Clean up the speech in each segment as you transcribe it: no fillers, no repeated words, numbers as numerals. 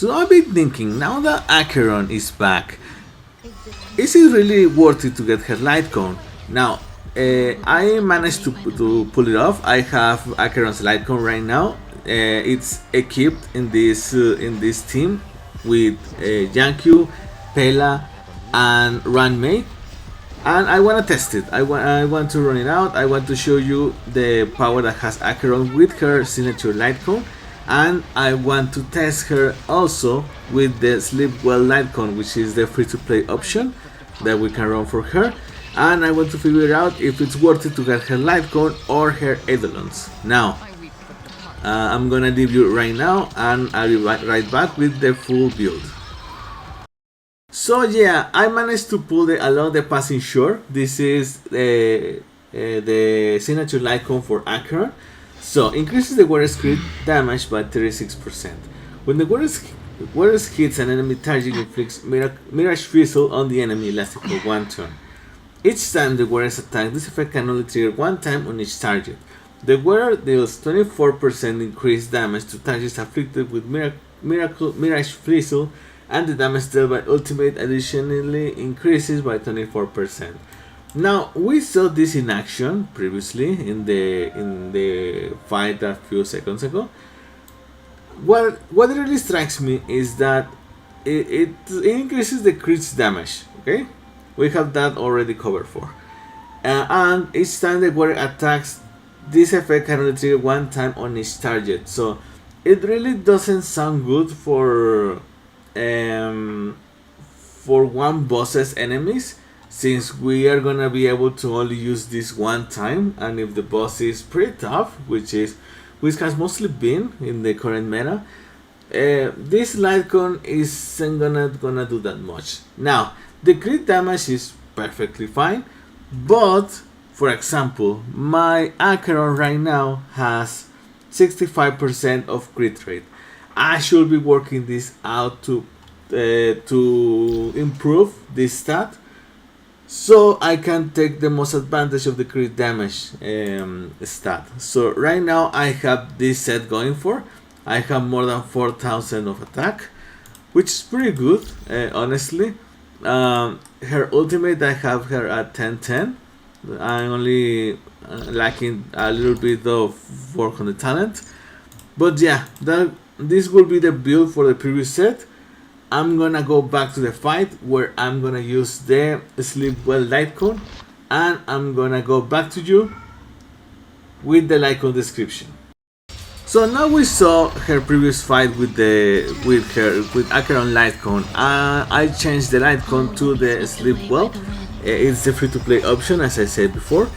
So I've been thinking, now that Acheron is back, is it really worth it to get her light cone? Now, I managed to pull it off. I have Acheron's light cone right now. It's equipped in this team with Yankyu, Pela, and Ranmei, and I want to test it. I want to run it out. I want to show you the power that has Acheron with her signature light cone, and I want to test her also with the Sleep Well light cone, which is the free-to-play option that we can run for her. And I want to figure out if it's worth it to get her light cone or her Eidolons. Now, I'm gonna leave you right now, and I'll be right back with the full build. So yeah, I managed to pull along the passing shore. This is the signature light cone for Acheron. So increases the warrior's crit damage by 36%. When the warrior's hits an enemy target, inflicts Mirage Fizzle on the enemy, lasting for 1 turn. Each time the warrior's attack, this effect can only trigger 1 time on each target. The warrior deals 24% increased damage to targets afflicted with Mirage Fizzle, and the damage dealt by ultimate additionally increases by 24%. Now, we saw this in action previously in the fight a few seconds ago. What really strikes me is that it increases the crit damage. Okay, we have that already covered for, and each time the warrior attacks, this effect can only trigger 1 time on each target. So it really doesn't sound good for one boss's enemies, since we are gonna be able to only use this 1 time, and if the boss is pretty tough, which has mostly been in the current meta, this light cone isn't gonna do that much. Now, the crit damage is perfectly fine, but for example, my Acheron right now has 65% of crit rate. I should be working this out to improve this stat, so I can take the most advantage of the crit damage stat. So right now I have this set going for. I have more than 4,000 of attack, which is pretty good, honestly. Her ultimate, I have her at 1010. I'm only lacking a little bit of work on the talent. But yeah, this will be the build for the previous set. I'm gonna go back to the fight where I'm gonna use the Sleep Well light cone, and I'm gonna go back to you with the light cone description. So now we saw her previous fight with Acheron light cone. I changed the light cone to the Sleep Well. It's a free-to-play option, as I said before.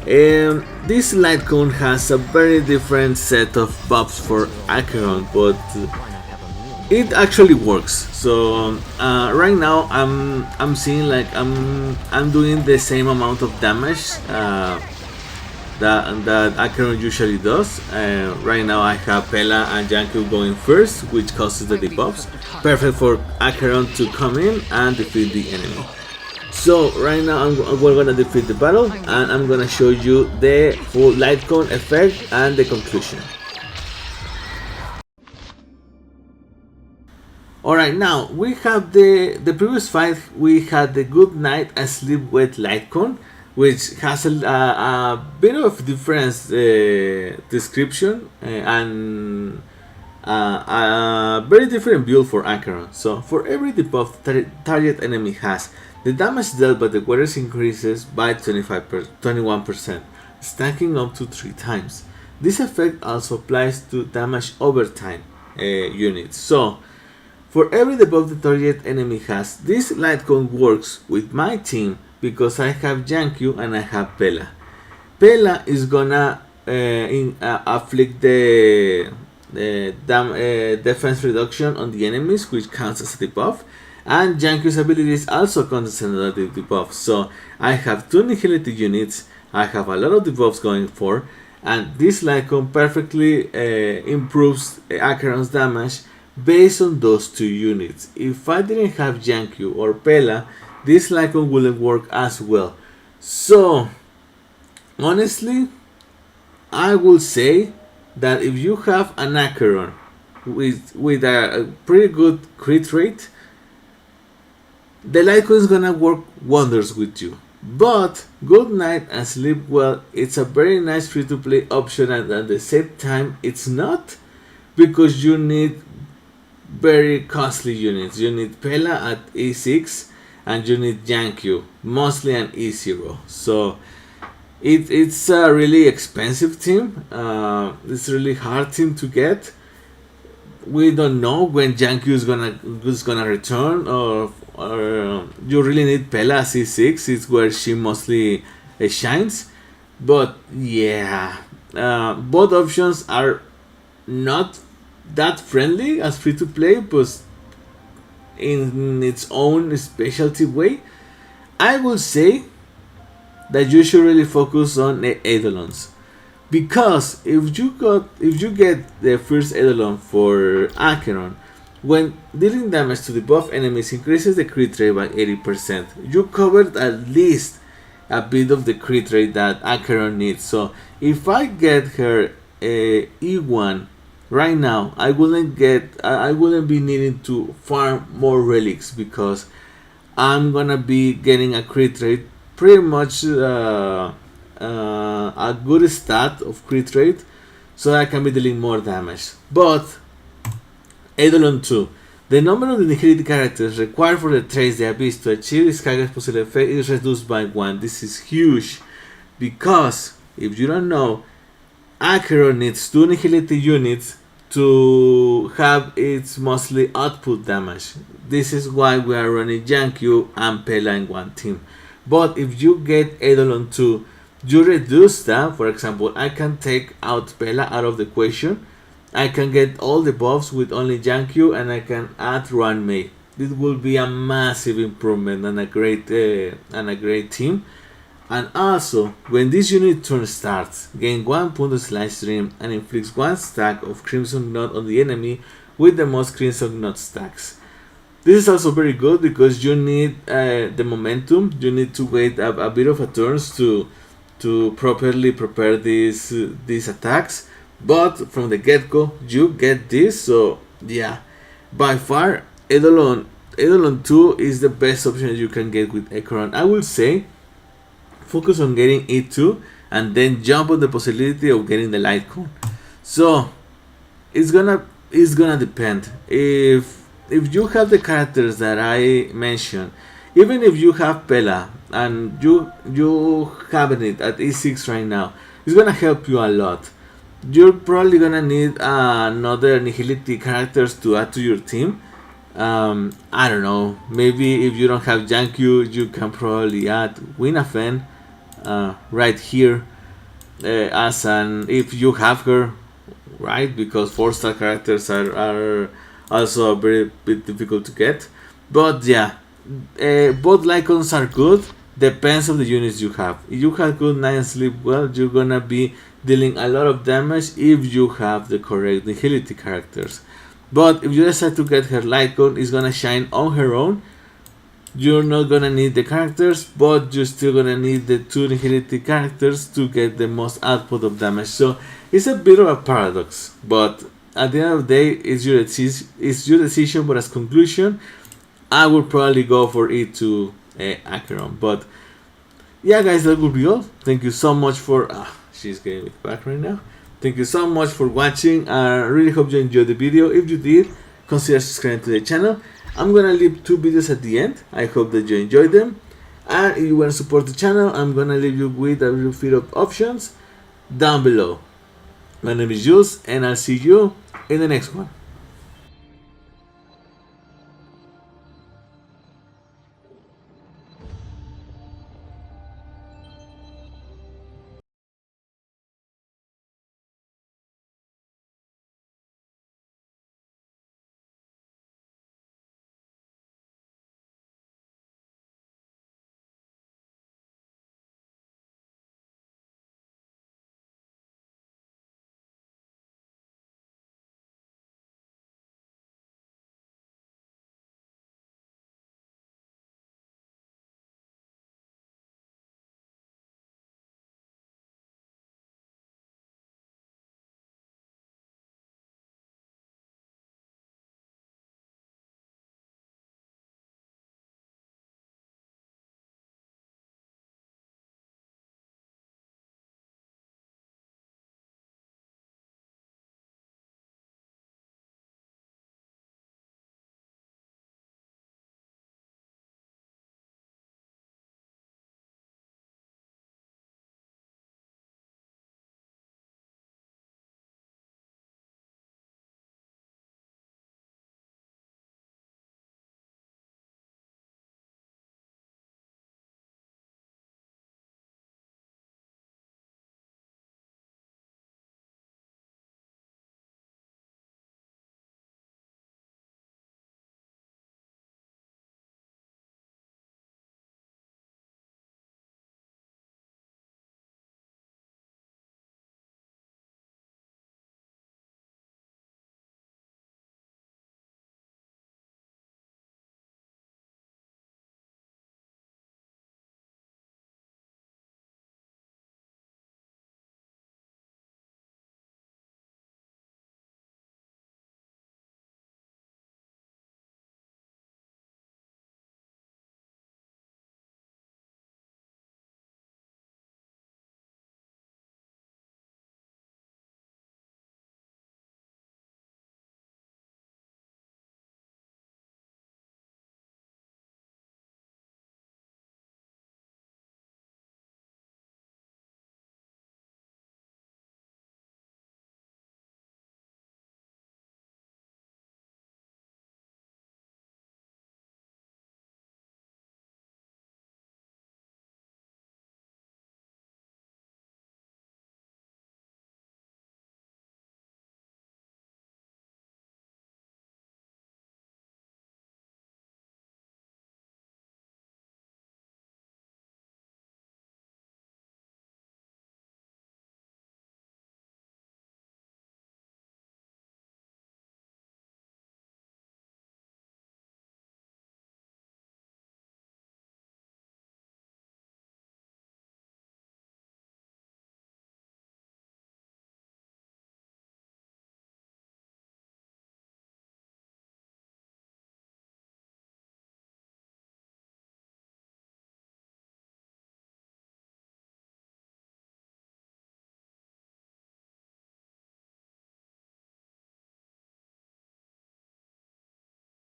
This light cone has a very different set of buffs for Acheron, but it actually works. So right now I'm seeing like I'm doing the same amount of damage that Acheron usually does. Right now I have Pela and Yankyu going first, which causes the debuffs, perfect for Acheron to come in and defeat the enemy. So right now we're gonna defeat the battle, and I'm gonna show you the full light cone effect and the conclusion. Alright, now we have the previous fight. We had the Good Night and Sleep Wet light cone, which has a bit of difference description and a very different build for Acheron. So for every debuff target enemy has, the damage dealt by the warriors increases by 21%, stacking up to 3 times. This effect also applies to damage over time units. So for every debuff the target enemy has, this light cone works with my team because I have Yankyu and I have Pela. Pela is gonna afflict the defense reduction on the enemies, which counts as a debuff, and Yankyu's abilities also count as another debuff. So I have 2 Nihility units, I have a lot of debuffs going for, and this light cone perfectly improves Acheron's damage based on those 2 units. If I didn't have Yankyu or Pela, this light cone wouldn't work as well. So honestly, I will say that if you have an Acheron with a pretty good crit rate, the Litecoin is gonna work wonders with you. But good night and sleep well. It's a very nice free to play option, and at the same time, it's not, because you need very costly units. You need Pela at E6 and you need Yankyu, mostly an E0. So it's a really expensive team. It's a really hard team to get. We don't know when Yankyu is gonna return, or you really need Pela C6. It's where she mostly shines. But yeah, both options are not that friendly as free to play, but in its own specialty way. I will say that you should really focus on the Eidolons, because if you get the first Eidolon for Acheron, when dealing damage to the buff enemies increases the crit rate by 80%, you covered at least a bit of the crit rate that Acheron needs. So if I get her E1 right now, I wouldn't be needing to farm more relics, because I'm gonna be getting a crit rate pretty much a good stat of crit rate, so I can be dealing more damage. But Eidolon 2, the number of the nihility characters required for the trace the Abyss to achieve this highest possible effect is reduced by 1. This is huge, because if you don't know, Acheron needs 2 nihility units to have its mostly output damage. This is why we are running Yankyu and Pela in one team. But if you get Eidolon 2, you reduce that. For example, I can take out Pela out of the equation. I can get all the buffs with only Yankyu, and I can add Ranmei. This will be a massive improvement and a great team. And also, when this unit turn starts, gain 1 point of Slash Stream and inflicts 1 stack of Crimson Knot on the enemy with the most Crimson Knot stacks. This is also very good, because you need the momentum. You need to wait a bit of a turns to properly prepare these attacks. But from the get-go, you get this. So yeah, by far, Eidolon 2 is the best option you can get with Acheron. I will say, focus on getting E2 and then jump on the possibility of getting the light cone. So it's gonna depend. If you have the characters that I mentioned, even if you have Pela and you having it at E6 right now, it's gonna help you a lot. You're probably gonna need another nihility characters to add to your team. I don't know, maybe if you don't have Yankyu, you can probably add Winnafen right here as an, if you have her, right, because 4-star characters are also a very bit difficult to get. But yeah, both Lycons are good, depends on the units you have. If you have good night and sleep well, you're gonna be dealing a lot of damage if you have the correct nihility characters. But if you decide to get her Lycon, it's gonna shine on her own. You're not gonna need the characters, but you're still gonna need the 2 nihility characters to get the most output of damage. So it's a bit of a paradox, but at the end of the day, it's your decision. But as conclusion, I would probably go for E2 Acheron. But yeah, guys, that would be all. Thank you so much for she's getting me back right now. Thank you so much for watching. I really hope you enjoyed the video. If you did, consider subscribing to the channel. I'm gonna leave 2 videos at the end. I hope that you enjoyed them. And if you want to support the channel, I'm gonna leave you with a little bit of options down below. My name is Jules, and I'll see you in the next one.